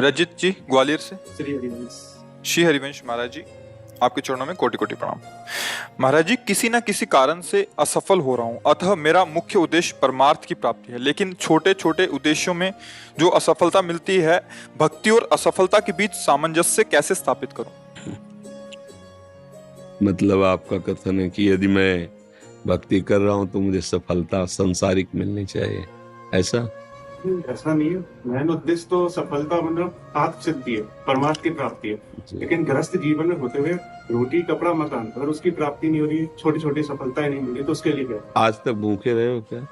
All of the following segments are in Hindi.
रजित जी ग्वालियर से। श्री हरिवंश। श्री हरिवंश महाराज जी, आपके चरणों में कोटि कोटि प्रणाम। महाराज जी, किसी न किसी कारण से असफल हो रहा हूँ, अतः मेरा मुख्य उद्देश्य परमार्थ की प्राप्ति है, लेकिन छोटे छोटे उद्देश्यों में जो असफलता मिलती है, भक्ति और असफलता के बीच सामंजस्य कैसे स्थापित करूं? मतलब आपका कथन है कि यदि मैं भक्ति कर रहा हूं तो मुझे सफलता संसारिक मिलनी चाहिए, ऐसा? ऐसा नहीं है। मेन उद्देश्य तो सफलता मतलब आत्म सिद्धि है, परमार्थ की प्राप्ति है। लेकिन गृहस्थ जीवन में होते हुए रोटी कपड़ा मकान, अगर उसकी प्राप्ति नहीं हो रही, छोटी छोटी सफलताएं नहीं मिली, तो उसके लिए क्या? आज तक भूखे रहे हो क्या?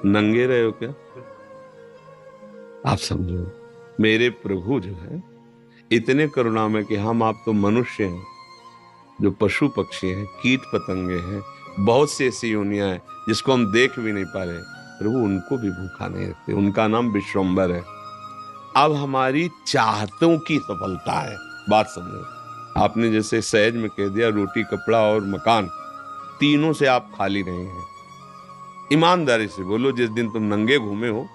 नंगे रहे हो क्या? आप समझो, मेरे प्रभु जो है इतने करुणामय कि हम आप तो मनुष्य हैं, जो पशु पक्षी हैं, कीट पतंगे हैं, बहुत सी ऐसी योनियां हैं जिसको हम देख भी नहीं पा रहे, प्रभु उनको भी भूखा नहीं रखते। उनका नाम विश्वम्बर है। अब हमारी चाहतों की सफलता है। बात समझो, आपने जैसे सहज में कह दिया रोटी कपड़ा और मकान, तीनों से आप खाली नहीं हैं। ईमानदारी से बोलो, जिस दिन तुम नंगे घूमे हो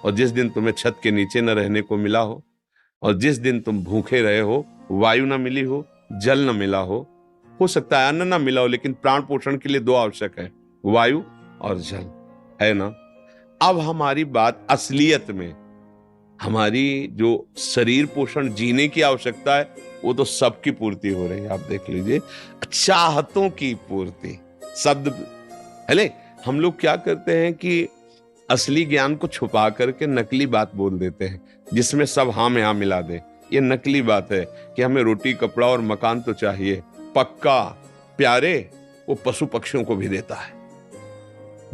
और जिस दिन तुम्हें छत के नीचे न रहने को मिला हो और जिस दिन तुम भूखे रहे हो, वायु न मिली हो, जल न मिला हो सकता है अन्न न मिला हो, लेकिन प्राण पोषण के लिए दो आवश्यक है, वायु और जल, है ना? अब हमारी बात असलियत में, हमारी जो शरीर पोषण जीने की आवश्यकता है वो तो सबकी पूर्ति हो रही है। आप देख लीजिए, चाहतों की पूर्ति शब्द है। हम लोग क्या करते हैं कि असली ज्ञान को छुपा करके नकली बात बोल देते हैं, जिसमें सब हाँ में हाँ मिला दे। ये नकली बात है कि हमें रोटी कपड़ा और मकान तो चाहिए, पक्का प्यारे वो पशु पक्षियों को भी देता है।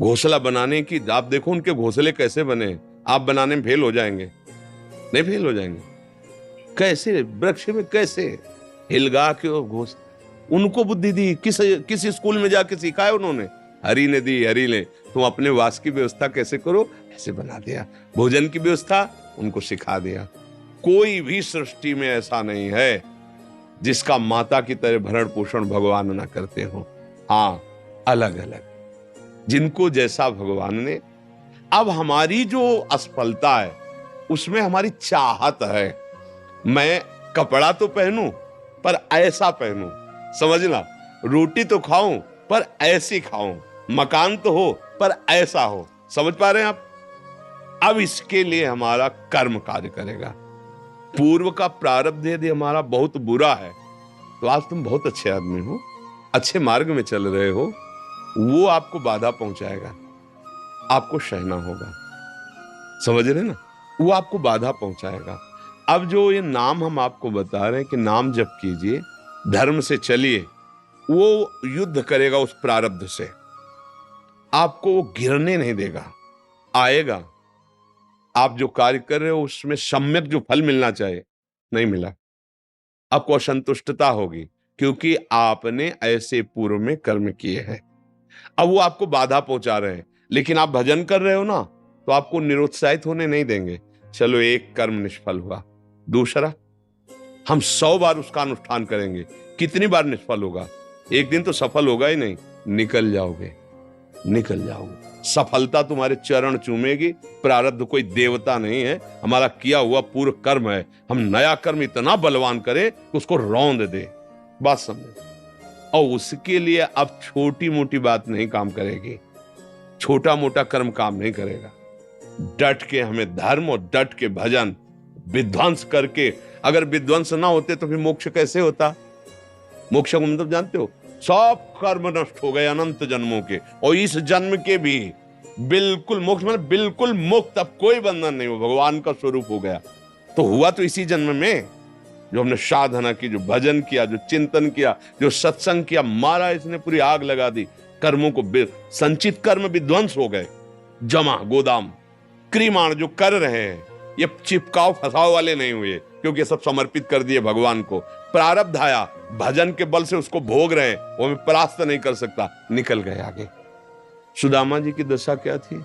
घोंसला बनाने की आप देखो, उनके घोंसले कैसे बने, आप बनाने में फेल हो जाएंगे। नहीं फेल हो जाएंगे? कैसे वृक्ष में कैसे हिलगा के घोंसला, उनको बुद्धि दी किस स्कूल में जाके सिखाया उन्होंने? हरि ने दी, हरि ने। तुम अपने वास की व्यवस्था कैसे करो, ऐसे बना दिया। भोजन की व्यवस्था उनको सिखा दिया। कोई भी सृष्टि में ऐसा नहीं है जिसका माता की तरह भरण पोषण भगवान ना करते हो। हाँ, अलग अलग जिनको जैसा भगवान ने। अब हमारी जो असफलता है उसमें हमारी चाहत है, मैं कपड़ा तो पहनूं पर ऐसा पहनूं, समझना, रोटी तो खाऊं पर ऐसी खाऊं, मकान तो हो पर ऐसा हो। समझ पा रहे हैं आप? अब इसके लिए हमारा कर्म कार्य करेगा। पूर्व का प्रारब्ध यदि हमारा बहुत बुरा है तो आज तुम बहुत अच्छे आदमी हो, अच्छे मार्ग में चल रहे हो, वो आपको बाधा पहुंचाएगा, आपको सहना होगा। समझ रहे ना? वो आपको बाधा पहुंचाएगा। अब जो ये नाम हम आपको बता रहे हैं कि नाम जप कीजिए, धर्म से चलिए, वो युद्ध करेगा उस प्रारब्ध से, आपको वो गिरने नहीं देगा, आएगा। आप जो कार्य कर रहे हो उसमें सम्यक जो फल मिलना चाहिए नहीं मिला, आपको असंतुष्टता होगी, क्योंकि आपने ऐसे पूर्व में कर्म किए हैं। अब वो आपको बाधा पहुंचा रहे हैं, लेकिन आप भजन कर रहे हो ना, तो आपको निरुत्साहित होने नहीं देंगे। चलो, एक कर्म निष्फल हुआ, दूसरा हम 100 बार उसका अनुष्ठान करेंगे, कितनी बार निष्फल होगा? एक दिन तो सफल होगा ही नहीं, निकल जाओगे, निकल जाओगे। सफलता तुम्हारे चरण चूमेगी। प्रारब्ध कोई देवता नहीं है, हमारा किया हुआ पूर्व कर्म है। हम नया कर्म इतना बलवान करें कि उसको रौंद दे। बात समझे? और उसके लिए अब छोटी मोटी बात नहीं काम करेगी, छोटा मोटा कर्म काम नहीं करेगा। डट के हमें धर्म और डट के भजन विध्वंस करके, अगर विध्वंस ना होते तो फिर मोक्ष कैसे होता? मोक्ष को मतलब जानते हो? सब कर्म नष्ट हो गए अनंत जन्मों के, और इस जन्म के भी बिल्कुल मोक्ष, मतलब बिल्कुल मुक्त, अब कोई बंधन नहीं हो, भगवान का स्वरूप हो गया। तो हुआ तो इसी जन्म में, जो हमने साधना की, जो भजन किया, जो चिंतन किया, जो सत्संग किया, मारा इसने पूरी आग लगा दी। कर्मों को, संचित कर्म विध्वंस हो गए, जमा गोदाम क्रीमाण जो कर रहे हैं, ये चिपकाव फसाव वाले नहीं हुए, क्योंकि सब समर्पित कर दिए भगवान को। प्रारब्ध आया, भजन के बल से उसको भोग रहे हैं, वो हमें परास्त नहीं कर सकता, निकल गए आगे। सुदामा जी की दशा क्या थी?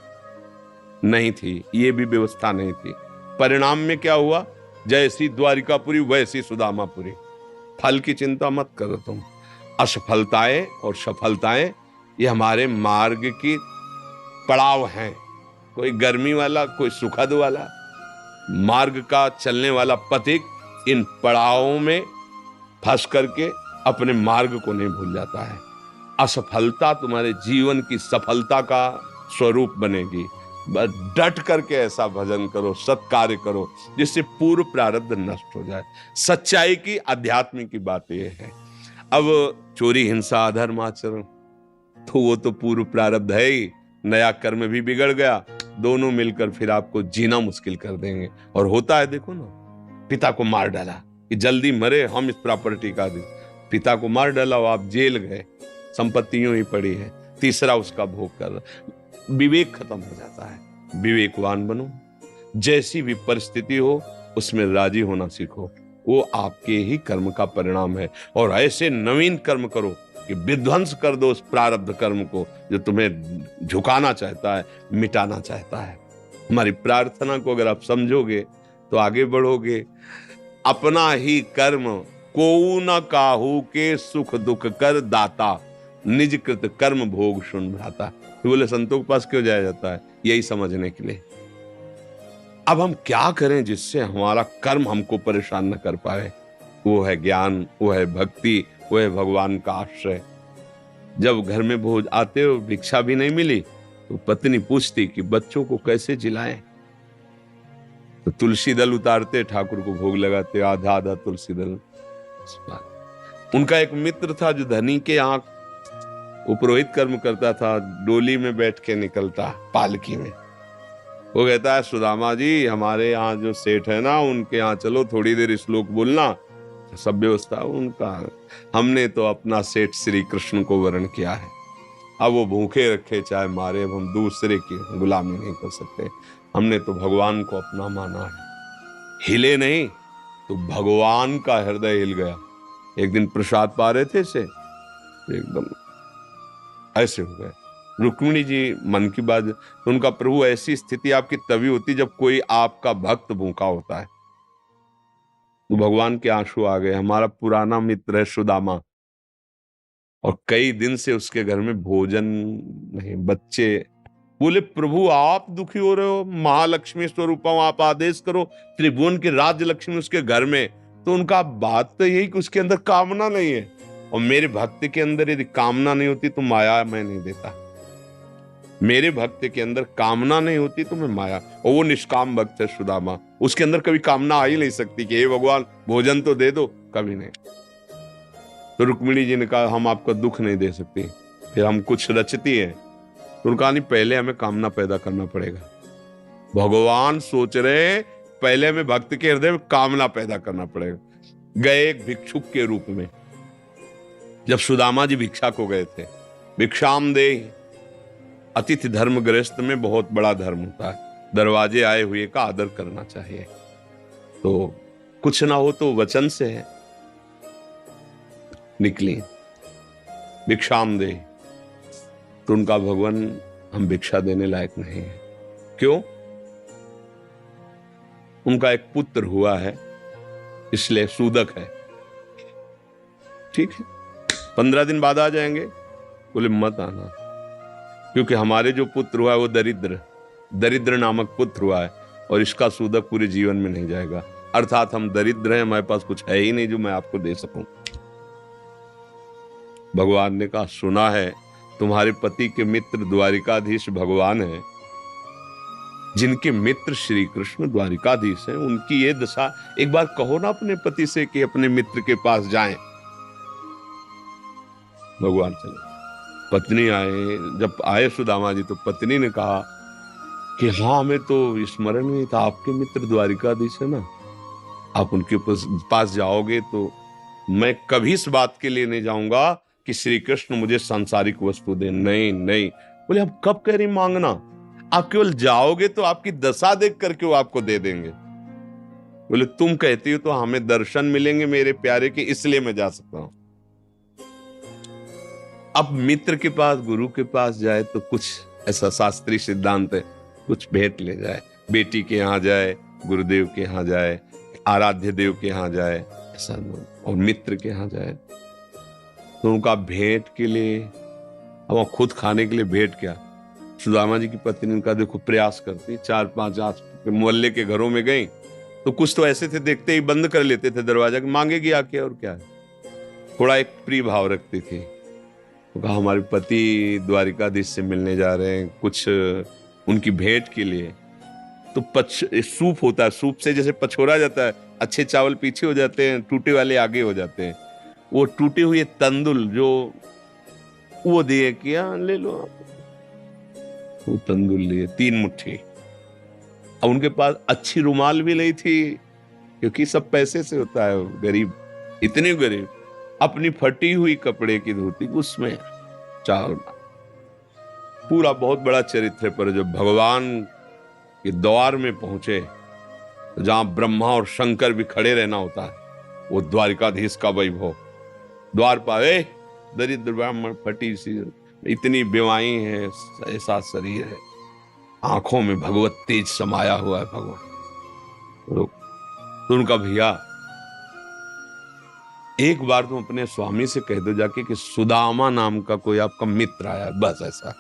नहीं थी, ये भी व्यवस्था नहीं थी। परिणाम में क्या हुआ? जैसी द्वारिकापुरी वैसी सुदामापुरी। फल की चिंता मत करो तुम। असफलताएं और सफलताएं ये हमारे मार्ग की पड़ाव हैं, कोई गर्मी वाला, कोई सुखद वाला। मार्ग का चलने वाला पथिक इन पड़ावों में फंस करके अपने मार्ग को नहीं भूल जाता है। असफलता तुम्हारे जीवन की सफलता का स्वरूप बनेगी। बस डट करके ऐसा भजन करो, सत्कार्य करो जिससे पूर्व प्रारब्ध नष्ट हो जाए। सच्चाई की, आध्यात्मिक की बात यह है। अब चोरी, हिंसा, अधर्म आचरण तो वो तो पूर्व प्रारब्ध है ही, नया कर्म भी बिगड़ गया, दोनों मिलकर फिर आपको जीना मुश्किल कर देंगे। और होता है, देखो ना, पिता को मार डाला कि जल्दी मरे, हम इस प्रॉपर्टी का दे। पिता को मार डाला, आप जेल गए, संपत्ति यूं ही पड़ी है, तीसरा उसका भोग कर रहा। विवेक खत्म हो जाता है। विवेकवान बनो, जैसी भी परिस्थिति हो उसमें राजी होना सीखो, वो आपके ही कर्म का परिणाम है। और ऐसे नवीन कर्म करो कि विध्वंस कर दो उस प्रारब्ध कर्म को जो तुम्हें झुकाना चाहता है, मिटाना चाहता है। हमारी प्रार्थना को अगर आप समझोगे तो आगे बढ़ोगे। अपना ही कर्म कोऊ न काहू के, सुख दुख कर दाता, निज कृत कर्म भोग सुन भ्राता। तो बोले संतों के पास क्यों जाया जाता है? यही समझने के लिए। अब हम क्या करें जिससे हमारा कर्म हमको परेशान न कर पाए? वो है ज्ञान, वो है भक्ति, वो है भगवान का आश्रय। जब घर में भोज आते हो, भिक्षा भी नहीं मिली, तो पत्नी पूछती कि बच्चों को कैसे जिलाएं। तो तुलसी दल उतारते, ठाकुर को भोग लगाते, आधा आधा तुलसी दल। उनका एक मित्र था जो धनी के यहाँ उपरोहित कर्म करता था, डोली में बैठ के निकलता, पालकी में। वो कहता है, सुदामा जी, हमारे यहाँ जो सेठ है ना, उनके यहाँ चलो, थोड़ी देर श्लोक बोलना। सब व्यवस्था उनका, हमने तो अपना सेठ श्री कृष्ण को वर्ण किया है। अब वो भूखे रखे चाहे मारे, अब हम दूसरे की गुलामी नहीं कर सकते। हमने तो भगवान को अपना माना है। हिले नहीं तो भगवान का हृदय हिल गया। एक दिन प्रसाद पा रहे थे से एकदम ऐसे हो गए। रुक्मिणी जी मन की बात, तो उनका प्रभु, ऐसी स्थिति आपकी तभी होती जब कोई आपका भक्त भूखा होता है। तो भगवान के आंसू आ गए। हमारा पुराना मित्र है सुदामा, और कई दिन से उसके घर में भोजन नहीं, बच्चे। बोले, प्रभु आप दुखी हो रहे हो, महालक्ष्मी स्वरूप आप आदेश करो, त्रिभुवन की राज्य लक्ष्मी उसके घर में। तो उनका बात तो यही कि उसके अंदर कामना नहीं है, और मेरे भक्त के अंदर यदि कामना नहीं होती तो माया मैं नहीं देता। मेरे भक्त के अंदर कामना नहीं होती तो मैं माया, और वो निष्काम भक्त है सुदामा, उसके अंदर कभी कामना आ ही नहीं सकती कि हे भगवान भोजन तो दे दो, कभी नहीं। तो रुक्मिणी जी ने कहा, हम आपका दुख नहीं दे सकते। फिर हम कुछ रचती है, तो उनका नहीं, पहले हमें कामना पैदा करना पड़ेगा। भगवान सोच रहे पहले हमें भक्त के हृदय में कामना पैदा करना पड़ेगा। गए एक भिक्षुक के रूप में, जब सुदामा जी भिक्षा को गए थे, भिक्षाम दे, अतिथि धर्म गृहस्थ में बहुत बड़ा धर्म होता है, दरवाजे आए हुए का आदर करना चाहिए। तो कुछ ना हो तो वचन से है। निकली भिक्षाम दे, तो उनका भगवान, हम भिक्षा देने लायक नहीं है। क्यों? उनका एक पुत्र हुआ है, इसलिए सूदक है। ठीक है, 15 दिन बाद आ जाएंगे। बोले मत आना, क्योंकि हमारे जो पुत्र हुआ है वो दरिद्र नामक पुत्र हुआ है, और इसका सूदक पूरे जीवन में नहीं जाएगा। अर्थात हम दरिद्र हैं, हमारे पास कुछ है ही नहीं जो मैं आपको दे सकूं। भगवान ने कहा, सुना है तुम्हारे पति के मित्र द्वारिकाधीश भगवान है, जिनके मित्र श्री कृष्ण द्वारिकाधीश हैं, उनकी ये दशा, एक बार कहो ना अपने पति से कि अपने मित्र के पास जाएं। भगवान चले, पत्नी आए। जब आए सुदामा जी, तो पत्नी ने कहा कि हाँ, हमें तो स्मरण नहीं था, आपके मित्र द्वारिकाधीश है ना, आप उनके पास जाओगे तो मैं कभी इस बात के लिए नहीं जाऊंगा कि श्री कृष्ण मुझे सांसारिक वस्तु दे। नहीं नहीं। बोले, अब कब कह रही मांगना, आप केवल जाओगे तो आपकी दशा देख करके वो आपको दे देंगे। बोले, तुम कहती हो तो हमें दर्शन मिलेंगे मेरे प्यारे के, इसलिए मैं जा सकता हूं। अब मित्र के पास, गुरु के पास जाए तो कुछ ऐसा शास्त्रीय सिद्धांत है, कुछ भेंट ले जाए। बेटी के यहाँ जाए, गुरुदेव के यहाँ जाए, आराध्य देव के यहाँ जाए, ऐसा, और मित्र के यहाँ जाए तो उनका भेंट के लिए, अब खुद खाने के लिए भेंट क्या। सुदामा जी की पत्नी ने कहा, देखो प्रयास करती, 4-5 मोहल्ले के घरों में गई तो कुछ तो ऐसे थे, देखते ही बंद कर लेते थे दरवाजा, मांगेगी आके और क्या है। थोड़ा एक प्रिय भाव रखती थी। तो कहा हमारे पति द्वारिकाधीश से मिलने जा रहे हैं, कुछ उनकी भेंट के लिए। तो सूप होता है, सूप से जैसे पछोरा जाता है, अच्छे चावल पीछे हो जाते हैं, टूटे वाले आगे हो जाते हैं। वो टूटे हुए तंदुल जो वो दिए, किया ले लो आप। वो तंदुल लिए 3 मुट्ठी। अब उनके पास अच्छी रुमाल भी नहीं थी, क्योंकि सब पैसे से होता है, गरीब, इतने गरीब। अपनी फटी हुई कपड़े की धोती, उसमें चावल। पूरा बहुत बड़ा चरित्र पर जब भगवान के द्वार में पहुंचे, जहां ब्रह्मा और शंकर भी खड़े रहना होता है, वो द्वारिकाधीश का वैभव। द्वार पाए दरिद्र ब्राह्मण, फटी सी, इतनी बेवाई है, ऐसा शरीर है, आंखों में भगवत तेज समाया हुआ है भगवान। तो उनका भैया, एक बार तुम अपने स्वामी से कह दो जाके कि सुदामा नाम का कोई आपका मित्र आया, बस ऐसा।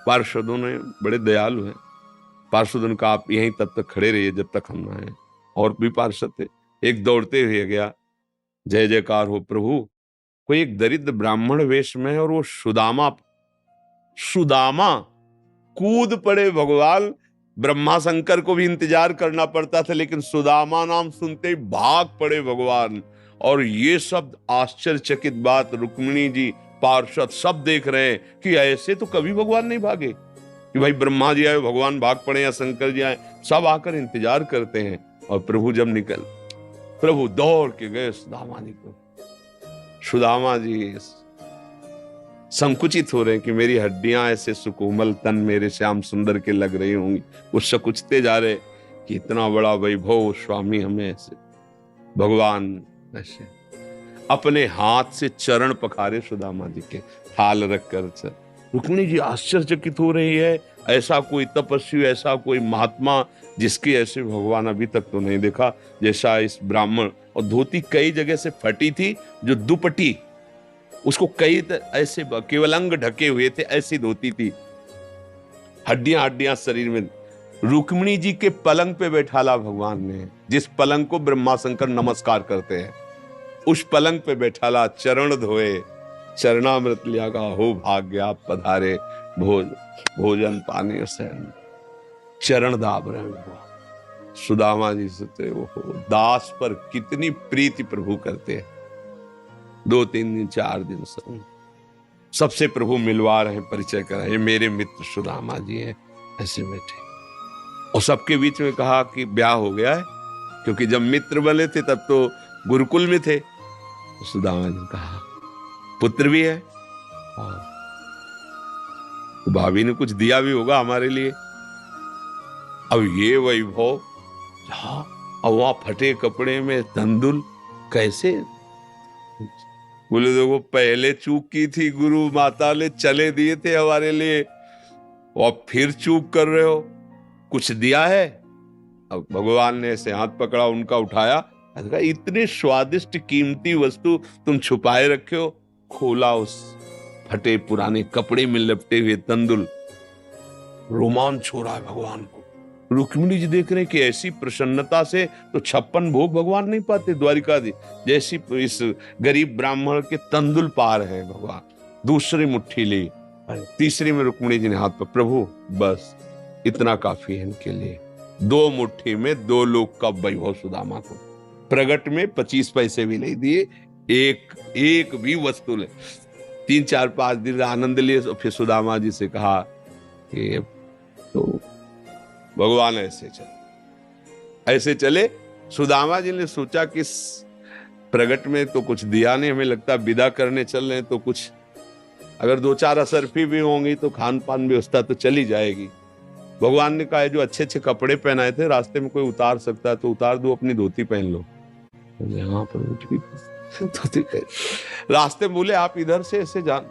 पार्षदों ने बड़े दयालु हैं, पार्षदों का आप यहीं तब तक खड़े रहिए जब तक हम ना आए। और भी पार्षद थे, एक दौड़ते हुए गया, जय जयकार हो प्रभु, कोई एक दरिद्र ब्राह्मण वेश में है और वो सुदामा कूद पड़े भगवान। ब्रह्मा शंकर को भी इंतजार करना पड़ता था, लेकिन सुदामा नाम सुनते ही भाग पड़े भगवान। और ये सब आश्चर्यचकित बात रुक्मिणी जी, पार्षद सब देख रहे हैं कि ऐसे तो कभी भगवान नहीं भागे कि भाई ब्रह्मा जी आए भगवान भाग पड़े या शंकर जी आए, सब आकर इंतजार करते हैं। और प्रभु जब प्रभु दौड़ के गए सुदामा जी को। सुदामा जी संकुचित हो रहे हैं कि मेरी हड्डियां ऐसे सुकोमल, तन मेरे श्याम सुंदर के लग रही होंगी। वो सकुचते जा रहे कि इतना बड़ा वैभव स्वामी हमें ऐसे। भगवान ऐसे अपने हाथ से चरण पखारे सुदामा जी के, थाल रखकर। रुक्मिणी जी आश्चर्यचकित हो रही है, ऐसा कोई तपस्वी, ऐसा कोई महात्मा जिसके ऐसे भगवान अभी तक तो नहीं देखा जैसा इस ब्राह्मण। और धोती कई जगह से फटी थी, जो दुपट्टी उसको कई ऐसे केवल अंग ढके हुए थे, ऐसी धोती थी, हड्डियां शरीर में। रुक्मिणी जी के पलंग पे बैठाला भगवान ने, जिस पलंग को ब्रह्मा शंकर नमस्कार करते हैं, उस पलंग पे बैठाला, चरण धोए, चरणामृत लिया, का हो भाग्य आप पधारे, भोजन पानी से चरण दाब रहे भगवान। सुदामा जी से वो दास पर कितनी प्रीति प्रभु करते हैं। 2-3 दिन 4 दिन सबसे प्रभु मिलवा रहे, परिचय करा, ये मेरे मित्र सुदामा जी हैं, ऐसे बैठे। और सबके बीच में कहा कि ब्याह हो गया है, क्योंकि जब मित्र बने थे तब तो गुरुकुल में थे। सुदामा जी ने कहा पुत्र भी है, तो भाभी ने कुछ दिया भी होगा हमारे लिए। अब ये वैभव, अब वहां फटे कपड़े में तंदुल कैसे? बोले देखो पहले चूक की थी, गुरु माता ने चले दिए थे हमारे लिए, और फिर चूक कर रहे हो, कुछ दिया है? अब भगवान ने ऐसे हाथ पकड़ा, उनका उठाया, इतने स्वादिष्ट कीमती वस्तु तुम छुपाए रखे हो। खोला, उस फटे पुराने कपड़े में लपटे हुए तंदुल, रोमांच हो रहा है भगवान को। रुक्मिणी जी देख रहे हैं कि ऐसी प्रसन्नता से तो 56 भोग भगवान नहीं पाते द्वारिकाधीश, जैसी इस गरीब ब्राह्मण के तंदुल पार है भगवान। दूसरी मुट्ठी ली, तीसरी में रुक्मिणी जी ने हाथ पर, प्रभु बस इतना काफी है इनके लिए। 2 मुट्ठी में 2 लोग का वैभव सुदामा को। प्रगट में 25 पैसे भी नहीं दिए, एक भी वस्तु ले। 3-4-5 दिन आनंद लिए, फिर सुदामा जी से कहा कि तो भगवान ऐसे चले। सुदामा जी ने सोचा कि प्रगट में तो कुछ दिया नहीं, हमें लगता विदा करने चल रहे हैं, तो कुछ अगर 2-4 असरफी भी होंगी तो खान पान व्यवस्था तो चली जाएगी। भगवान ने कहा जो अच्छे अच्छे कपड़े पहनाए थे, रास्ते में कोई उतार सकता है तो उतार दो, अपनी धोती पहन लो। यहाँ पर धोती रास्ते बोले आप इधर से ऐसे जान,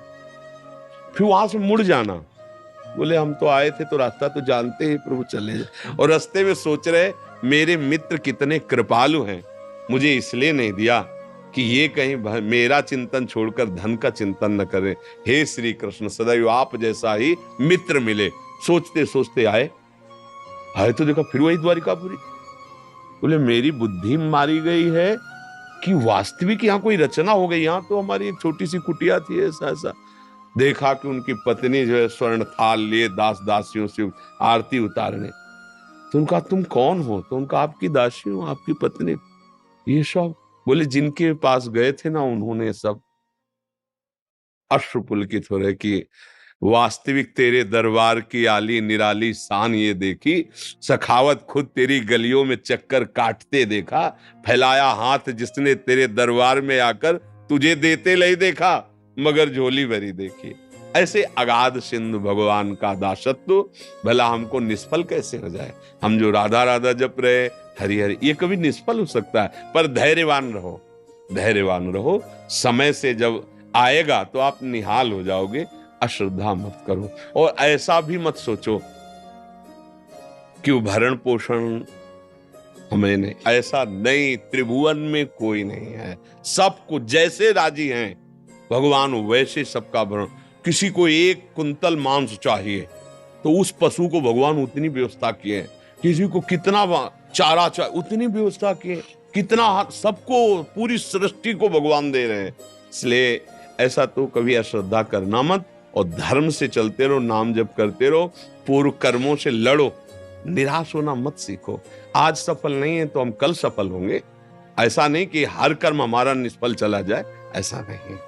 फिर वहां से मुड़ जाना। बोले हम तो आए थे तो रास्ता तो जानते ही प्रभु, चले जाए। और रास्ते में सोच रहे मेरे मित्र कितने कृपालु हैं, मुझे इसलिए नहीं दिया कि ये कहीं मेरा चिंतन छोड़कर धन का चिंतन न करें। हे श्री कृष्ण, सदैव आप जैसा ही मित्र मिले। सोचते सोचते आए तो देखा फिर वही द्वारिकापुरी। बोले मेरी बुद्धि मारी गई है कि वास्तविक यहाँ कोई रचना हो गई। यहाँ तो हमारी एक छोटी सी कुटिया थी, ऐसा ऐसा। देखा कि उनकी पत्नी जो है स्वर्ण थाल लिए दास दासियों से आरती उतारने। तो उनका तुम कौन हो? तो उनका आपकी दासी हूं, आपकी पत्नी। ये सब बोले जिनके पास गए थे ना उन्होंने सब अश्रुपुलकित हो रहे कि वास्तविक तेरे दरबार की आली निराली शान ये देखी, सखावत खुद तेरी गलियों में चक्कर काटते देखा, फैलाया हाथ जिसने तेरे दरबार में आकर तुझे देते नहीं देखा, मगर झोली भरी देखी। ऐसे अगाध सिंधु भगवान का दासत्व भला हमको निष्फल कैसे हो जाए? हम जो राधा राधा जप रहे हरि हरि, ये कभी निष्फल हो सकता है। पर धैर्यवान रहो, धैर्यवान रहो। समय से जब आएगा तो आप निहाल हो जाओगे। अश्रद्धा मत करो और ऐसा भी मत सोचो कि भरण पोषण हमें नहीं, ऐसा नहीं। त्रिभुवन में कोई नहीं है, सबको जैसे राजी हैं भगवान वैसे सबका भरण। किसी को 1 कुंतल मांस चाहिए तो उस पशु को भगवान उतनी व्यवस्था किए। किसी को कितना चारा चाहिए उतनी व्यवस्था किए। कितना सबको, पूरी सृष्टि को भगवान दे रहे हैं। इसलिए ऐसा तो कभी अश्रद्धा करना मत और धर्म से चलते रहो, नाम जप करते रहो, पूर्व कर्मों से लड़ो, निराश होना मत सीखो। आज सफल नहीं है तो हम कल सफल होंगे। ऐसा नहीं कि हर कर्म हमारा निष्फल चला जाए, ऐसा नहीं है।